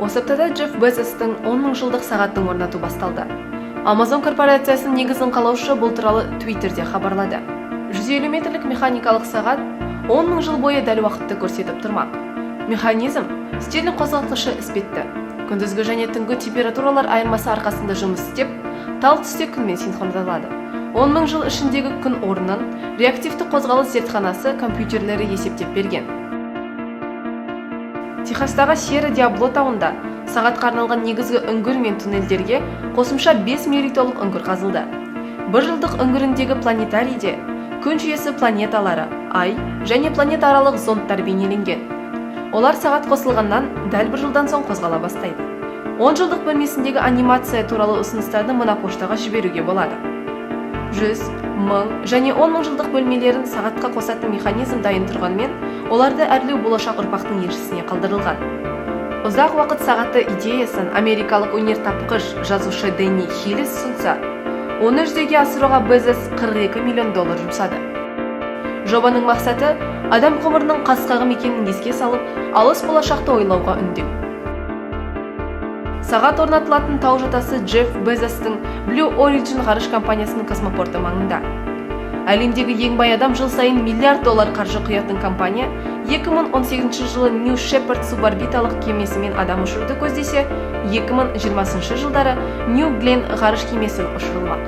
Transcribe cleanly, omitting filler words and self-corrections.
Осы аптада Джефф Безостың 10 мың жылдық сағаттың орнату басталды. Amazon корпорациясының негізін қалаушы бұл туралы Twitterде хабарлады. 150 метрлік механикалық сағат 10 мың жыл бойы дәл уақытты көрсетіп тұрмақ. Механизм стерлинг қозғалтқышы іспетті. Күндізгі және түнгі температуралар айырмасы арқасында жұмыс істеп, тал түсте күнмен синхрондалады. 10 мың жыл ішіндегі күн орнын реактивті қозғалыс зертханасы компьютерлері есептеп берген. Техастағы Сьерра Диабло тауында сағатқа арналған негізгі үңгір мен туннельдерге қосымша 5 мерейтолық үңгір қазылды. Бір жылдық үңгіріндегі планетарийде күн жүйесі планеталары, ай және планетаралық зондтар бейнеленген. Олар сағат қосылғаннан дәл бір жылдан соң қозғала бастайды. 10 жылдық бөлмесіндегі анимация туралы ұсыныстарды мына поштаға жіберуге болады. 100, 1000 және 10 мың жылдық бөлмелерін сағатқа қосатын механизм дайын тұрғанмен, оларды әрлеу болашақ ұрпақтың еншісіне қалдырылған. Ұзақ уақыт сағаты идеясын америкалық өнертапқыш жазушы Дэнни Хиллис ұсынса, оны жүзеге асыруға Безос $42 миллион жұмсады. Жобаның мақсаты адам ғұмырының қысқағы екенін еске салып, алыс болашақты ойлауға үндеу. Сағат орнатылатын тау жотасы Джефф Безостың Blue Origin ғарыш компаниясының космопорты маңында. Әлемдегі ең бай адам жыл сайын $1 миллиард қаржы құятын компания 2018 жылы New Shepard суборбиталық кемесімен адам ұшыруды көздесе, 2020 жылдары New Glenn ғарыш кемесі ұшырылмақ.